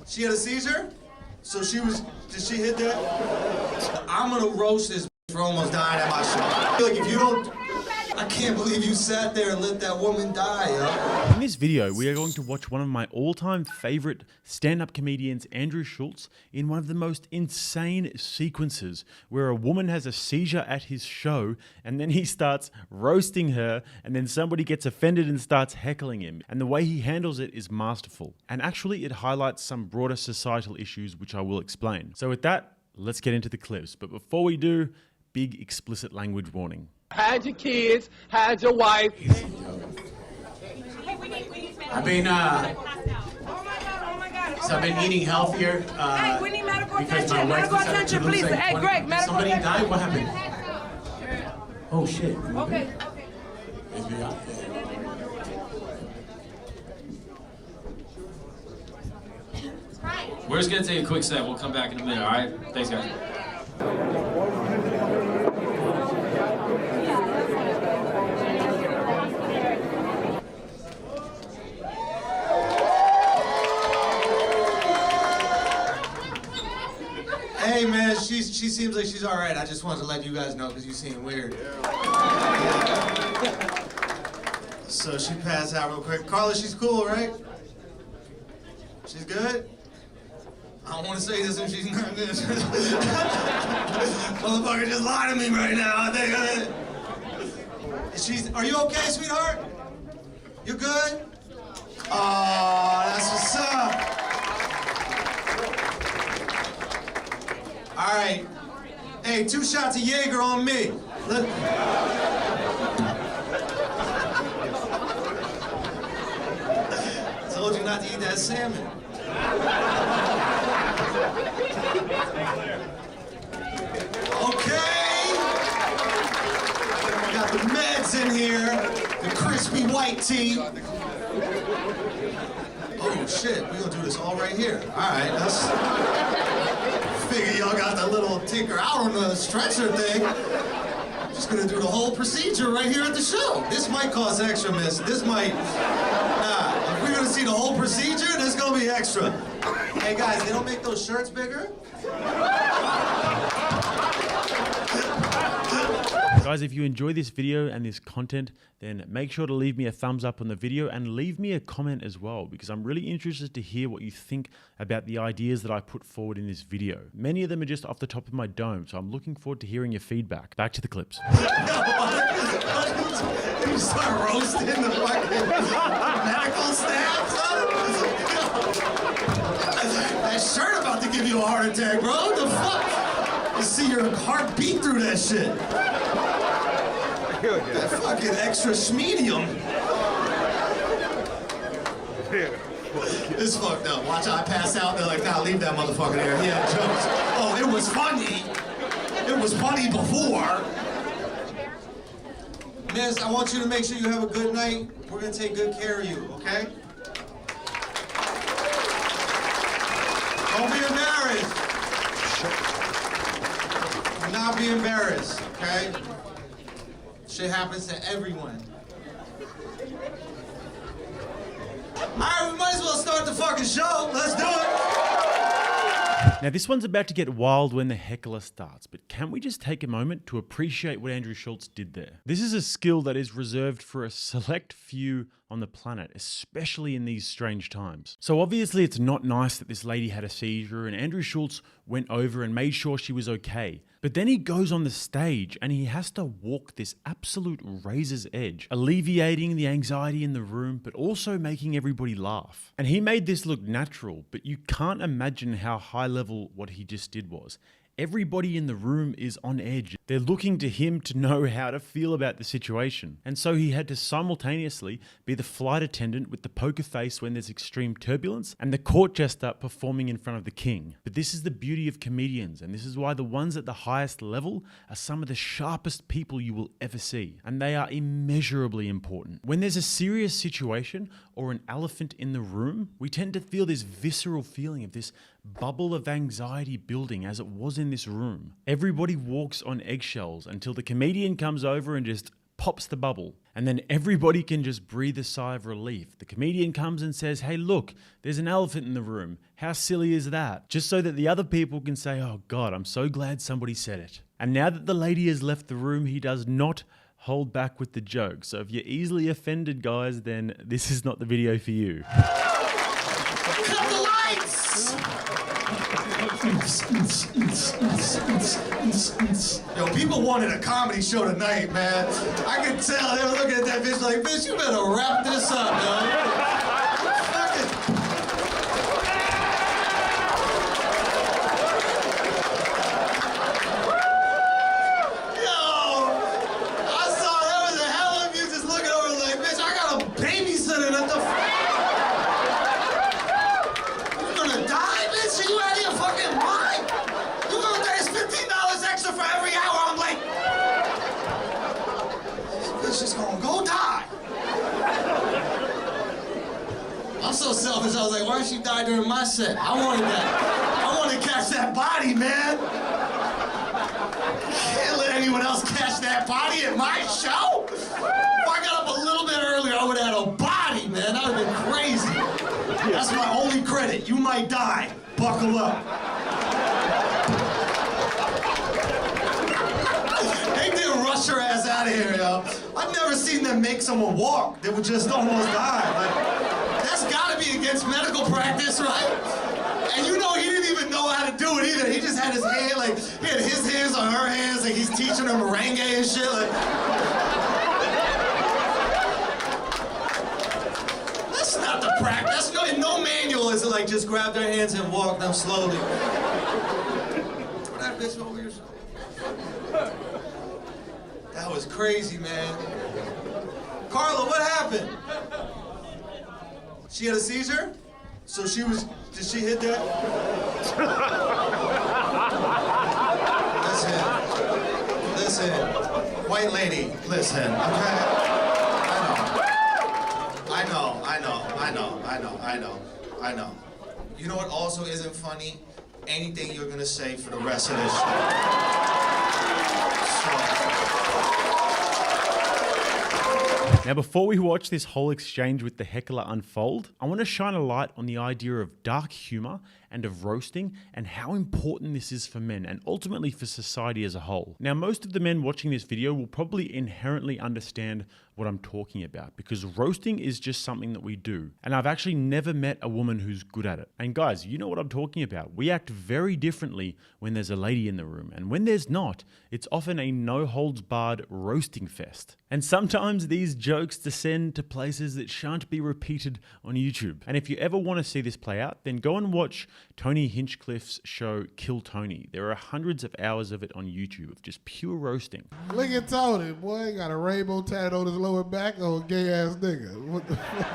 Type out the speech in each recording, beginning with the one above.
She had a seizure? So she was, did she hit that? I'm gonna roast this for almost dying at my show. I feel like if you don't, I can't believe you sat there and let that woman die, yo. In this video, we are going to watch one of my all-time favorite stand-up comedians, Andrew Schulz, in one of the most insane sequences where a woman has a seizure at his show and then he starts roasting her and then somebody gets offended and starts heckling him. And the way he handles it is masterful. And actually, it highlights some broader societal issues, which I will explain. So with that, let's get into the clips. But before we do, big explicit language warning. Had your kids, had your wife. I've been eating healthier Hey, we need medical because attention. my wife Medical decided to attention, lose, please. like, Hey, Greg, medical somebody attention. died? What happened? Oh shit. Okay. We're just gonna take a quick set. We'll come back in a minute, all right? Thanks, guys. Hey man, she seems like she's all right. I just wanted to let you guys know because you seem weird. So she passed out real quick. Carla, she's cool, right? She's good? I don't want to say this if she's not good. Motherfucker just lied to me right now. I think. Are you okay, sweetheart? You good? Oh, that's what's up. All right. Hey, 2 shots of Jaeger on me. Told you not to eat that salmon. Okay. Got the meds in here. The crispy white tea. Oh shit, we're gonna do this all right here. All right, that's... Figure y'all got that little tinker out on the stretcher thing. Just gonna do the whole procedure right here at the show. This might cost extra, miss. This might... if we're gonna see the whole procedure, this gonna be extra. Hey guys, they don't make those shirts bigger? Guys, if you enjoy this video and this content, then make sure to leave me a thumbs up on the video and leave me a comment as well, because I'm really interested to hear what you think about the ideas that I put forward in this video. Many of them are just off the top of my dome, so I'm looking forward to hearing your feedback. Back to the clips. You start roasting the fucking medical staff, son? That shirt about to give you a heart attack, bro. What the fuck? You see your heart beat through that shit. That fucking extra schmedium. It's fucked up. Watch out, I pass out. They're like, nah, leave that motherfucker there. He had jokes. Oh, it was funny. It was funny before. Miss, I want you to make sure you have a good night. We're gonna take good care of you, okay? Don't be embarrassed. Do not be embarrassed, okay? Shit happens to everyone. All right, we might as well start the fucking show. Let's do it. Now, this one's about to get wild when the heckler starts, but can we just take a moment to appreciate what Andrew Schulz did there? This is a skill that is reserved for a select few on the planet, especially in these strange times. So obviously it's not nice that this lady had a seizure and Andrew Schulz went over and made sure she was okay. But then he goes on the stage and he has to walk this absolute razor's edge, alleviating the anxiety in the room, but also making everybody laugh. And he made this look natural, but you can't imagine how high level what he just did was. Everybody in the room is on edge. They're looking to him to know how to feel about the situation. And so he had to simultaneously be the flight attendant with the poker face when there's extreme turbulence and the court jester performing in front of the king. But this is the beauty of comedians, and this is why the ones at the highest level are some of the sharpest people you will ever see. And they are immeasurably important. When there's a serious situation or an elephant in the room, we tend to feel this visceral feeling of this bubble of anxiety building as it was in this room. Everybody walks on eggshells until the comedian comes over and just pops the bubble. And then everybody can just breathe a sigh of relief. The comedian comes and says, hey, look, there's an elephant in the room. How silly is that? Just so that the other people can say, oh God, I'm so glad somebody said it. And now that the lady has left the room, he does not hold back with the joke. So if you're easily offended, guys, then this is not the video for you. Cut the lights! Yo, people wanted a comedy show tonight, man. I could tell they were looking at that bitch like, bitch, you better wrap this up, yo. So selfish, I was like, why did she die during my set? I wanted that. I wanted to catch that body, man. Can't let anyone else catch that body at my show. If I got up a little bit earlier, I would have had a body, man. That would have been crazy. That's my only credit. You might die. Buckle up. They did rush her ass out of here, yo. I've never seen them make someone walk. They would just almost die. Like, that's gotta be against medical practice, right? And you know he didn't even know how to do it either. He just had his hand, like, he had his hands on her hands, like he's teaching her merengue and shit, like. That's not the practice. In no manual is it like, just grab their hands and walk them slowly. That bitch over your shoulder. That was crazy, man. Carla, what happened? She had a seizure? So did she hit that? Listen, white lady, listen, okay? I know. You know what also isn't funny? Anything you're gonna say for the rest of this show. Now, before we watch this whole exchange with the heckler unfold, I want to shine a light on the idea of dark humor and of roasting and how important this is for men and ultimately for society as a whole. Now, most of the men watching this video will probably inherently understand what I'm talking about because roasting is just something that we do. And I've actually never met a woman who's good at it. And guys, you know what I'm talking about. We act very differently when there's a lady in the room. And when there's not, it's often a no-holds-barred roasting fest. And sometimes these jokes descend to places that shan't be repeated on YouTube. And if you ever want to see this play out, then go and watch Tony Hinchcliffe's show Kill Tony. There are hundreds of hours of it on YouTube of just pure roasting. Look at Tony, boy, got a rainbow tat on his lower back, oh gay ass nigga. What the fuck?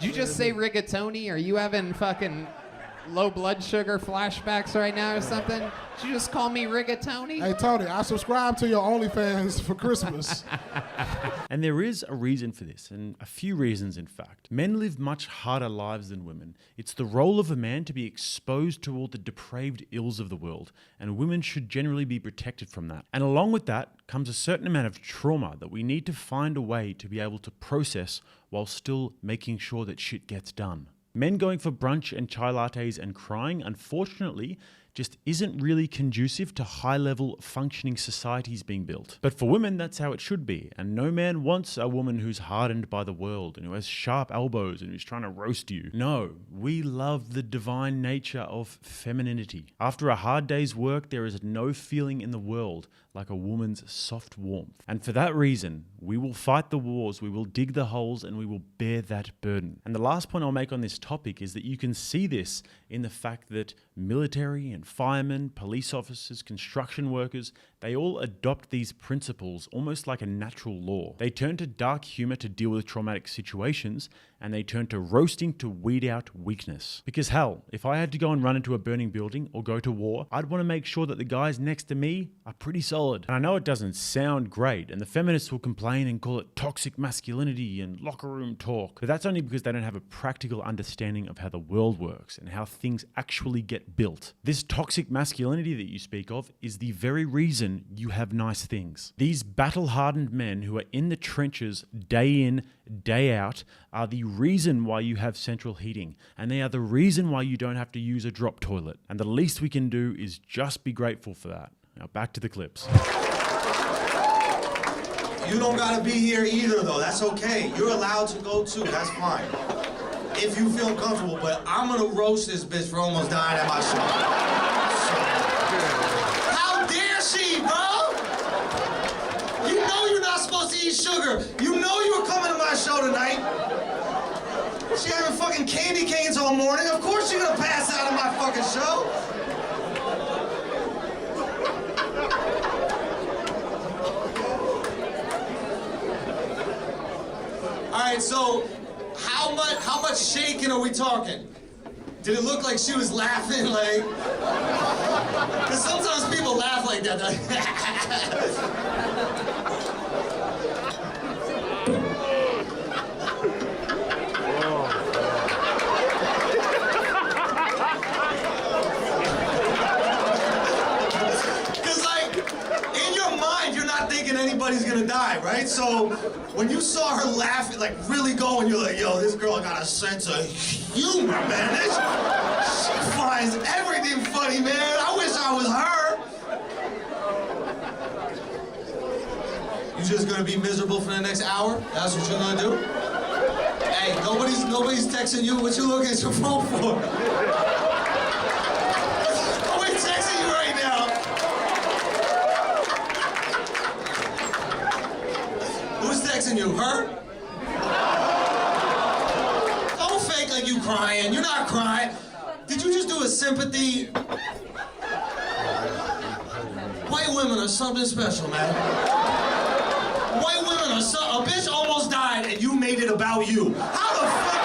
Did you just say rigatoni? Are you having fucking low blood sugar flashbacks right now or something? Did you just call me rigatoni? Hey Tony, I subscribe to your OnlyFans for Christmas. And there is a reason for this, and a few reasons in fact. Men live much harder lives than women. It's the role of a man to be exposed to all the depraved ills of the world, and women should generally be protected from that. And along with that comes a certain amount of trauma that we need to find a way to be able to process while still making sure that shit gets done. Men going for brunch and chai lattes and crying, unfortunately, just isn't really conducive to high-level functioning societies being built. But for women, that's how it should be, and no man wants a woman who's hardened by the world and who has sharp elbows and who's trying to roast you. No, we love the divine nature of femininity. After a hard day's work, there is no feeling in the world like a woman's soft warmth. And for that reason, we will fight the wars, we will dig the holes, and we will bear that burden. And the last point I'll make on this topic is that you can see this in the fact that military and firemen, police officers, construction workers, they all adopt these principles almost like a natural law. They turn to dark humor to deal with traumatic situations, and they turn to roasting to weed out weakness. Because hell, if I had to go and run into a burning building or go to war, I'd want to make sure that the guys next to me are pretty solid. And I know it doesn't sound great, and the feminists will complain and call it toxic masculinity and locker room talk, but that's only because they don't have a practical understanding of how the world works and how things actually get built. This toxic masculinity that you speak of is the very reason you have nice things. These battle-hardened men who are in the trenches day in, day out are the reason why you have central heating, and they are the reason why you don't have to use a drop toilet. And the least we can do is just be grateful for that. Now back to the clips. You don't gotta be here either, though. That's okay. You're allowed to go too. That's fine. If you feel comfortable, but I'm gonna roast this bitch for almost dying at my show. How dare she, bro? You know you're not supposed to eat sugar. You know you were coming to my show tonight. She having fucking candy canes all morning. Of course you're gonna pass out at my fucking show. All right, so how much shaking are we talking? Did it look like she was laughing, like? Because sometimes people laugh like that. Because, like, in your mind, you're not thinking anybody's gonna die, right? So when you saw her laughing, like really going, you're like, yo, this girl got a sense of humor, man. She finds everything funny, man. I wish I was her. You just gonna be miserable for the next hour? That's what you're gonna do? Hey, nobody's texting you. What you looking at your phone for? Nobody's texting you right now. Who's texting you? Her? Don't fake like you crying. You're not crying. Did you just do a sympathy? White women are something special, man. White women are a bitch almost died and you made it about you. How the fuck?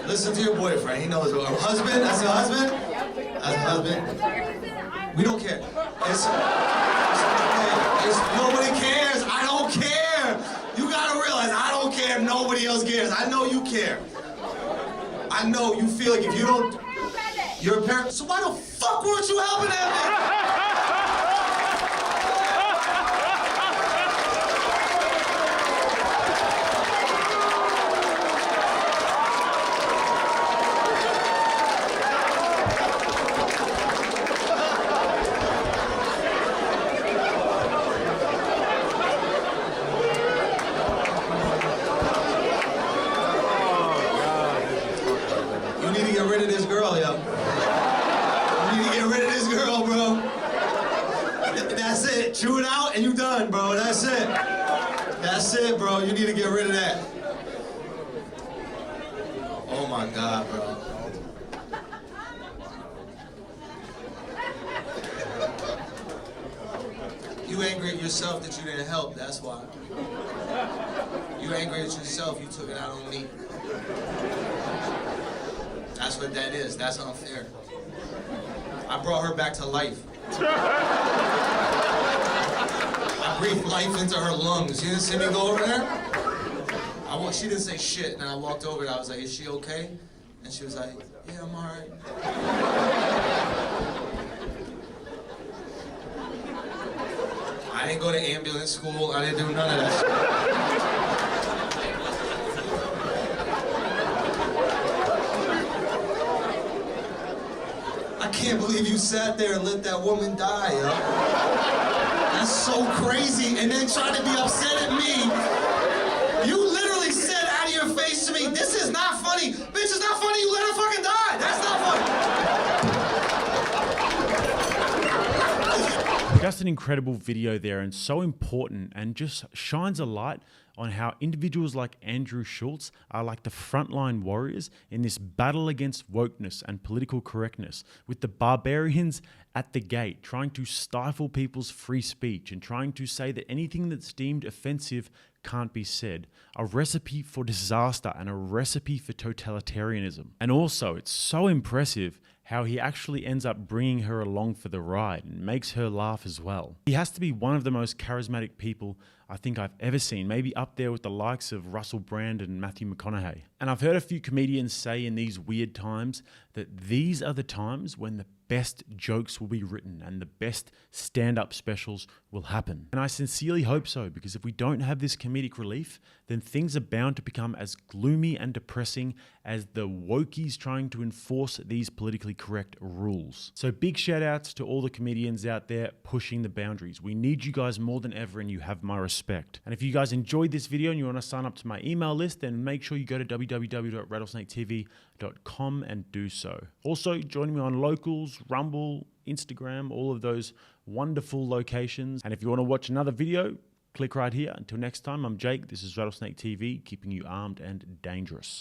Listen to your boyfriend. He knows. Husband? That's your husband? That's your husband? We don't care. It's nobody cares. I don't care. You gotta realize I don't care if nobody else cares. I know you care. I know you feel like if you don't, you're a parent. So why the fuck weren't you helping that man? Chew it out and you done, bro. That's it. That's it, bro. You need to get rid of that. Oh my God, bro. You angry at yourself that you didn't help, that's why. You angry at yourself, you took it out on me. That's what that is. That's unfair. I brought her back to life. I breathed life into her lungs. You didn't see me go over there? She didn't say shit, and I walked over and I was like, is she okay? And she was like, yeah, I'm all right. I didn't go to ambulance school. I didn't do none of that shit. I can't believe you sat there and let that woman die, yo. That's so crazy. And then tried to be upset at me. You literally said out of your face to me, this is not funny. Bitch, it's not funny. You let her fucking die. That's not funny. Just an incredible video there, and so important, and just shines a light on how individuals like Andrew Schulz are like the frontline warriors in this battle against wokeness and political correctness, with the barbarians at the gate trying to stifle people's free speech and trying to say that anything that's deemed offensive can't be said. A recipe for disaster and a recipe for totalitarianism. And also, it's so impressive how he actually ends up bringing her along for the ride and makes her laugh as well. He has to be one of the most charismatic people I think I've ever seen, maybe up there with the likes of Russell Brand and Matthew McConaughey. And I've heard a few comedians say in these weird times that these are the times when the best jokes will be written and the best stand-up specials will happen. And I sincerely hope so, because if we don't have this comedic relief, then things are bound to become as gloomy and depressing as the wokies trying to enforce these politically correct rules. So big shout outs to all the comedians out there pushing the boundaries. We need you guys more than ever, and you have my respect. And if you guys enjoyed this video and you want to sign up to my email list, then make sure you go to www.rattlesnaketv.com and do so. Also, join me on Locals, Rumble, Instagram, all of those wonderful locations. And if you want to watch another video, click right here. Until next time, I'm Jake. This is Rattlesnake TV, keeping you armed and dangerous.